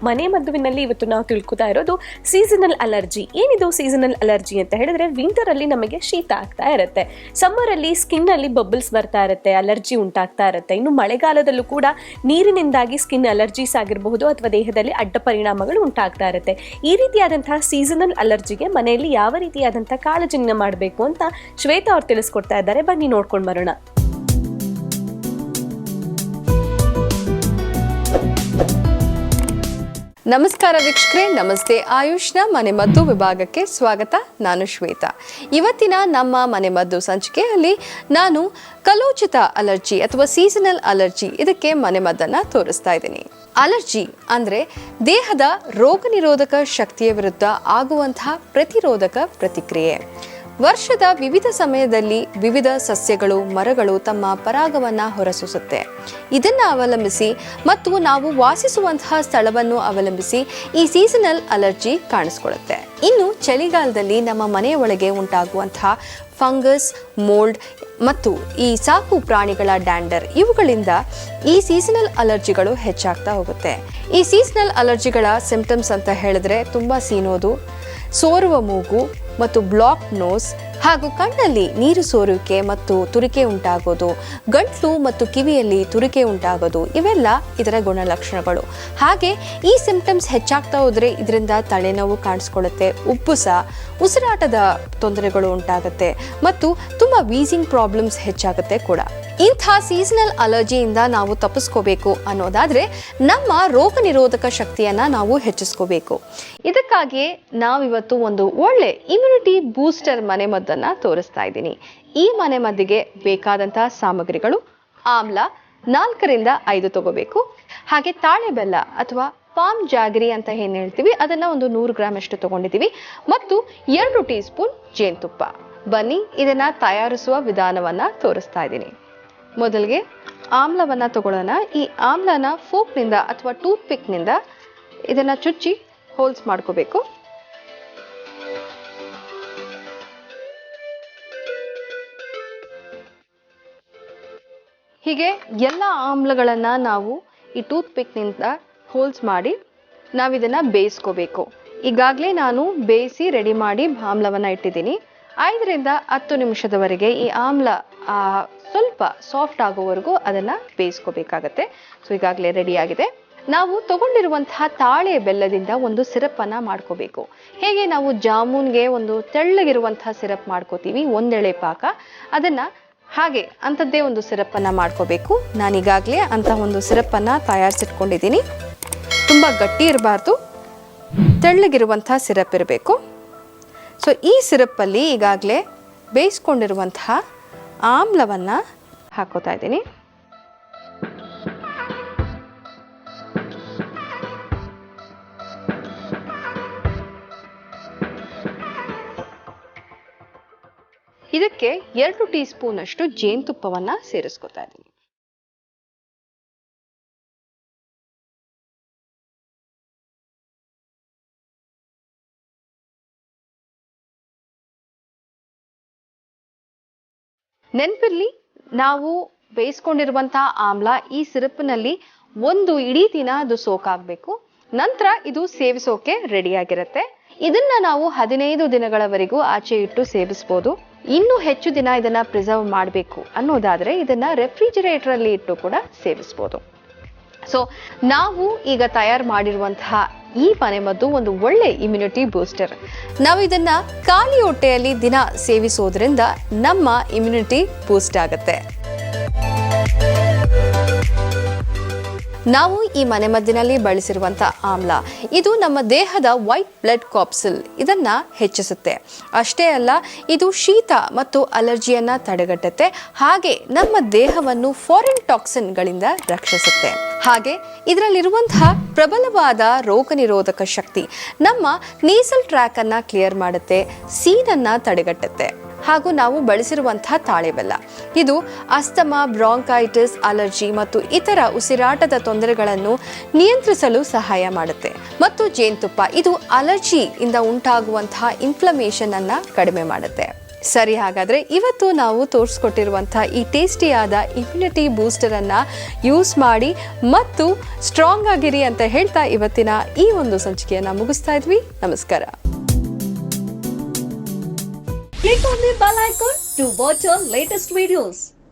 ಮನೆ ಮದ್ದುವಿನಲ್ಲಿ ಇವತ್ತು ನಾವು ತಿಳ್ಕೊತಾ ಇರೋದು ಸೀಸನಲ್ ಅಲರ್ಜಿ. ಏನಿದು ಸೀಸನಲ್ ಅಲರ್ಜಿ ಅಂತ ಹೇಳಿದ್ರೆ, ವಿಂಟರ್ ಅಲ್ಲಿ ನಮಗೆ ಶೀತ ಆಗ್ತಾ ಇರುತ್ತೆ, ಸಮ್ಮರ್ ಅಲ್ಲಿ ಸ್ಕಿನ್ ಅಲ್ಲಿ ಬಬಲ್ಸ್ ಬರ್ತಾ ಇರುತ್ತೆ, ಅಲರ್ಜಿ ಉಂಟಾಗ್ತಾ ಇರುತ್ತೆ. ಇನ್ನು ಮಳೆಗಾಲದಲ್ಲೂ ಕೂಡ ನೀರಿನಿಂದಾಗಿ ಸ್ಕಿನ್ ಅಲರ್ಜೀಸ್ ಆಗಿರಬಹುದು ಅಥವಾ ದೇಹದಲ್ಲಿ ಅಡ್ಡ ಪರಿಣಾಮಗಳು ಉಂಟಾಗ್ತಾ ಇರುತ್ತೆ. ಈ ರೀತಿಯಾದಂತಹ ಸೀಸನಲ್ ಅಲರ್ಜಿಗೆ ಮನೆಯಲ್ಲಿ ಯಾವ ರೀತಿಯಾದಂತಹ ಕಾಳಜಿನ ಮಾಡಬೇಕು ಅಂತ ಶ್ವೇತಾ ಅವ್ರು ತಿಳಿಸ್ಕೊಡ್ತಾ ಇದ್ದಾರೆ. ಬನ್ನಿ ನೋಡ್ಕೊಂಡು ಬರೋಣ. ನಮಸ್ಕಾರ ವೀಕ್ಷಕರೇ, ನಮಸ್ತೆ. ಆಯುಷ್ನ ಮನೆಮದ್ದು ವಿಭಾಗಕ್ಕೆ ಸ್ವಾಗತ. ನಾನು ಶ್ವೇತಾ. ಇವತ್ತಿನ ನಮ್ಮ ಮನೆಮದ್ದು ಸಂಚಿಕೆಯಲ್ಲಿ ನಾನು ಕಲೋಚಿತ ಅಲರ್ಜಿ ಅಥವಾ ಸೀಸನಲ್ ಅಲರ್ಜಿ ಇದಕ್ಕೆ ಮನೆಮದ್ದನ್ನು ತೋರಿಸ್ತಾ ಇದ್ದೀನಿ. ಅಲರ್ಜಿ ಅಂದರೆ ದೇಹದ ರೋಗ ನಿರೋಧಕ ಶಕ್ತಿಯ ವಿರುದ್ಧ ಆಗುವಂತಹ ಪ್ರತಿರೋಧಕ ಪ್ರತಿಕ್ರಿಯೆ. ವರ್ಷದ ವಿವಿಧ ಸಮಯದಲ್ಲಿ ವಿವಿಧ ಸಸ್ಯಗಳು, ಮರಗಳು ತಮ್ಮ ಪರಾಗವನ್ನು ಹೊರಸೂಸುತ್ತೆ. ಇದನ್ನು ಅವಲಂಬಿಸಿ ಮತ್ತು ನಾವು ವಾಸಿಸುವಂತಹ ಸ್ಥಳವನ್ನು ಅವಲಂಬಿಸಿ ಈ ಸೀಸನಲ್ ಅಲರ್ಜಿ ಕಾಣಿಸ್ಕೊಳ್ಳುತ್ತೆ. ಇನ್ನು ಚಳಿಗಾಲದಲ್ಲಿ ನಮ್ಮ ಮನೆಯ ಒಳಗೆ ಉಂಟಾಗುವಂತಹ ಫಂಗಸ್, ಮೋಲ್ಡ್ ಮತ್ತು ಈ ಸಾಕು ಪ್ರಾಣಿಗಳ ಡ್ಯಾಂಡರ್ ಇವುಗಳಿಂದ ಈ ಸೀಸನಲ್ ಅಲರ್ಜಿಗಳು ಹೆಚ್ಚಾಗ್ತಾ ಹೋಗುತ್ತೆ. ಈ ಸೀಸನಲ್ ಅಲರ್ಜಿಗಳ ಸಿಂಪ್ಟಮ್ಸ್ ಅಂತ ಹೇಳಿದ್ರೆ ತುಂಬ ಸೀನೋದು, ಸೋರುವ ಮೂಗು ಮತ್ತು ಬ್ಲಾಕ್ ನೋಸ್, ಹಾಗೂ ಕಣ್ಣಲ್ಲಿ ನೀರು ಸೋರುವಿಕೆ ಮತ್ತು ತುರಿಕೆ ಉಂಟಾಗೋದು, ಗಂಟ್ಲು ಮತ್ತು ಕಿವಿಯಲ್ಲಿ ತುರಿಕೆ ಉಂಟಾಗೋದು, ಇವೆಲ್ಲ ಇದರ ಗುಣಲಕ್ಷಣಗಳು. ಹಾಗೆ ಈ ಸಿಂಪ್ಟಮ್ಸ್ ಹೆಚ್ಚಾಗ್ತಾ ಹೋದರೆ ಇದರಿಂದ ತಲೆನೋವು ಕಾಣಿಸ್ಕೊಳ್ಳುತ್ತೆ, ಉಬ್ಬಸ, ಉಸಿರಾಟದ ತೊಂದರೆಗಳು ಉಂಟಾಗುತ್ತೆ ಮತ್ತು ತುಂಬ ವೀಸಿಂಗ್ ಪ್ರಾಬ್ಲಮ್ಸ್ ಹೆಚ್ಚಾಗುತ್ತೆ ಕೂಡ. ಇಂಥ ಸೀಸನಲ್ ಅಲರ್ಜಿಯಿಂದ ನಾವು ತಪ್ಪಿಸ್ಕೋಬೇಕು ಅನ್ನೋದಾದರೆ ನಮ್ಮ ರೋಗ ನಿರೋಧಕ ಶಕ್ತಿಯನ್ನು ನಾವು ಹೆಚ್ಚಿಸ್ಕೋಬೇಕು. ಇದಕ್ಕಾಗಿಯೇ ನಾವಿವತ್ತು ಒಂದು ಒಳ್ಳೆ ಇಮ್ಯುನಿಟಿ ಬೂಸ್ಟರ್ ಮನೆಮದ್ದನ್ನು ತೋರಿಸ್ತಾ ಇದ್ದೀನಿ. ಈ ಮನೆಮದ್ದಿಗೆ ಬೇಕಾದಂತಹ ಸಾಮಗ್ರಿಗಳು: ಆಮ್ಲ 4ರಿಂದ 5 ತಗೋಬೇಕು, ಹಾಗೆ ತಾಳೆ ಬೆಲ್ಲ ಅಥವಾ ಪಾಮ್ ಜಾಗರಿ ಅಂತ ಏನು ಹೇಳ್ತೀವಿ ಅದನ್ನು ಒಂದು 100 ಗ್ರಾಮ್ ಅಷ್ಟು ತಗೊಂಡಿದ್ದೀವಿ, ಮತ್ತು 2 ಟೀ ಸ್ಪೂನ್ ಜೇನುತುಪ್ಪ. ಬನ್ನಿ ಇದನ್ನು ತಯಾರಿಸುವ ವಿಧಾನವನ್ನು ತೋರಿಸ್ತಾ ಇದ್ದೀನಿ. ಮೊದಲಿಗೆ ಆಮ್ಲವನ್ನು ತಗೊಳ್ಳೋಣ. ಈ ಆಮ್ಲನ ಫೋಕ್ನಿಂದ ಅಥವಾ ಟೂತ್ ಪಿಕ್ನಿಂದ ಇದನ್ನು ಚುಚ್ಚಿ ಹೋಲ್ಸ್ ಮಾಡ್ಕೋಬೇಕು. ಹೀಗೆ ಎಲ್ಲ ಆಮ್ಲಗಳನ್ನು ನಾವು ಈ ಟೂತ್ ಪಿಕ್ನಿಂದ ಹೋಲ್ಸ್ ಮಾಡಿ ನಾವಿದನ್ನು ಬೇಯಿಸ್ಕೋಬೇಕು. ಈಗಾಗಲೇ ನಾನು ಬೇಯಿಸಿ ರೆಡಿ ಮಾಡಿ ಆಮ್ಲವನ್ನು ಇಟ್ಟಿದ್ದೀನಿ. 5ರಿಂದ 10 ನಿಮಿಷದವರೆಗೆ ಈ ಆಮ್ಲ ಸ್ವಲ್ಪ ಸಾಫ್ಟ್ ಆಗೋವರೆಗೂ ಅದನ್ನು ಬೇಯಿಸ್ಕೋಬೇಕಾಗತ್ತೆ. ಸೊ ಈಗಾಗಲೇ ರೆಡಿಯಾಗಿದೆ. ನಾವು ತಗೊಂಡಿರುವಂತಹ ತಾಳೆ ಬೆಲ್ಲದಿಂದ ಒಂದು ಸಿರಪ್ಪನ್ನು ಮಾಡ್ಕೋಬೇಕು. ಹೇಗೆ ನಾವು ಜಾಮೂನ್ಗೆ ಒಂದು ತೆಳ್ಳಗಿರುವಂತಹ ಸಿರಪ್ ಮಾಡ್ಕೋತೀವಿ, ಒಂದೆಳೆ ಪಾಕ, ಅದನ್ನು ಹಾಗೆ ಅಂಥದ್ದೇ ಒಂದು ಸಿರಪ್ಪನ್ನು ಮಾಡ್ಕೋಬೇಕು. ನಾನೀಗಾಗಲೇ ಅಂಥ ಒಂದು ಸಿರಪ್ಪನ್ನು ತಯಾರಿಸಿಟ್ಕೊಂಡಿದ್ದೀನಿ. ತುಂಬ ಗಟ್ಟಿ ಇರಬಾರ್ದು, ತೆಳ್ಳಗಿರುವಂಥ ಸಿರಪ್ ಇರಬೇಕು. ಸೊ ಈ ಸಿರಪ್ಪಲ್ಲಿ ಈಗಾಗಲೇ ಬೇಯಿಸ್ಕೊಂಡಿರುವಂತಹ ಆಮ್ಲವನ್ನು ಹಾಕೋತಾ ಇದ್ದೀನಿ. ಇದಕ್ಕೆ 2 ಟೀ ಸ್ಪೂನ್ ಅಷ್ಟು ಜೇನುತುಪ್ಪವನ್ನು ಸೇರಿಸ್ಕೊತಾ ಇದ್ದೀನಿ. ನೆನಪಿರ್ಲಿ, ನಾವು ಬೇಯಿಸ್ಕೊಂಡಿರುವಂತಹ ಆಮ್ಲ ಈ ಸಿರಪ್ನಲ್ಲಿ ಒಂದು ಇಡೀ ದಿನ ಅದು ಸೋಕಾಗಬೇಕು. ನಂತರ ಇದು ಸೇವಿಸೋಕೆ ರೆಡಿಯಾಗಿರುತ್ತೆ. ಇದನ್ನ ನಾವು 15 ದಿನಗಳವರೆಗೂ ಆಚೆ ಇಟ್ಟು ಸೇವಿಸ್ಬೋದು. ಇನ್ನೂ ಹೆಚ್ಚು ದಿನ ಇದನ್ನ ಪ್ರಿಸರ್ವ್ ಮಾಡಬೇಕು ಅನ್ನೋದಾದ್ರೆ ಇದನ್ನ ರೆಫ್ರಿಜಿರೇಟರ್ ಅಲ್ಲಿ ಇಟ್ಟು ಕೂಡ ಸೇವಿಸ್ಬೋದು. ಸೊ ನಾವು ಈಗ ತಯಾರು ಮಾಡಿರುವಂತಹ ಈ ಮನೆಮದ್ದು ಒಂದು ಒಳ್ಳೆ ಇಮ್ಯುನಿಟಿ ಬೂಸ್ಟರ್. ನಾವು ಇದನ್ನ ಖಾಲಿ ಹೊಟ್ಟೆಯಲ್ಲಿ ದಿನ ಸೇವಿಸೋದ್ರಿಂದ ನಮ್ಮ ಇಮ್ಯುನಿಟಿ ಬೂಸ್ಟ್ ಆಗುತ್ತೆ. ನಾವು ಈ ಮನೆಮದ್ದಿನಲ್ಲಿ ಬಳಸಿರುವಂಥ ಆಮ್ಲ ಇದು ನಮ್ಮ ದೇಹದ ವೈಟ್ ಬ್ಲಡ್ ಕಾರ್ಪಸಲ್ ಇದನ್ನು ಹೆಚ್ಚಿಸುತ್ತೆ. ಅಷ್ಟೇ ಅಲ್ಲ, ಇದು ಶೀತ ಮತ್ತು ಅಲರ್ಜಿಯನ್ನು ತಡೆಗಟ್ಟುತ್ತೆ. ಹಾಗೆ ನಮ್ಮ ದೇಹವನ್ನು ಫಾರಿನ್ ಟಾಕ್ಸಿನ್ಗಳಿಂದ ರಕ್ಷಿಸುತ್ತೆ. ಹಾಗೆ ಇದರಲ್ಲಿರುವಂತಹ ಪ್ರಬಲವಾದ ರೋಗ ನಿರೋಧಕ ಶಕ್ತಿ ನಮ್ಮ ನೇಸಲ್ ಟ್ರ್ಯಾಕ್ ಅನ್ನು ಕ್ಲಿಯರ್ ಮಾಡುತ್ತೆ, ಸೀನನ್ನು ತಡೆಗಟ್ಟುತ್ತೆ. ಹಾಗೂ ನಾವು ಬಳಸಿರುವಂತಹ ತಾಳೆ ಬೆಲ್ಲ ಇದು ಅಸ್ತಮಾ, ಬ್ರಾಂಕೈಟಿಸ್, ಅಲರ್ಜಿ ಮತ್ತು ಇತರ ಉಸಿರಾಟದ ತೊಂದರೆಗಳನ್ನು ನಿಯಂತ್ರಿಸಲು ಸಹಾಯ ಮಾಡುತ್ತೆ. ಮತ್ತು ಜೇನುತುಪ್ಪ ಇದು ಅಲರ್ಜಿ ಇಂದ ಉಂಟಾಗುವಂತಹ ಇನ್ಫ್ಲಮೇಷನ್ ಅನ್ನ ಕಡಿಮೆ ಮಾಡುತ್ತೆ. ಸರಿ, ಹಾಗಾದರೆ ಇವತ್ತು ನಾವು ತೋರಿಸ್ಕೊಟ್ಟಿರುವಂಥ ಈ ಟೇಸ್ಟಿಯಾದ ಇಮ್ಯುನಿಟಿ ಬೂಸ್ಟರನ್ನು ಯೂಸ್ ಮಾಡಿ ಮತ್ತು ಸ್ಟ್ರಾಂಗ್ ಆಗಿರಿ ಅಂತ ಹೇಳ್ತಾ ಇವತ್ತಿನ ಈ ಒಂದು ಸಂಚಿಕೆಯನ್ನು ಮುಗಿಸ್ತಾ ಇದ್ವಿ. ನಮಸ್ಕಾರ. Click on the bell icon to watch our latest videos.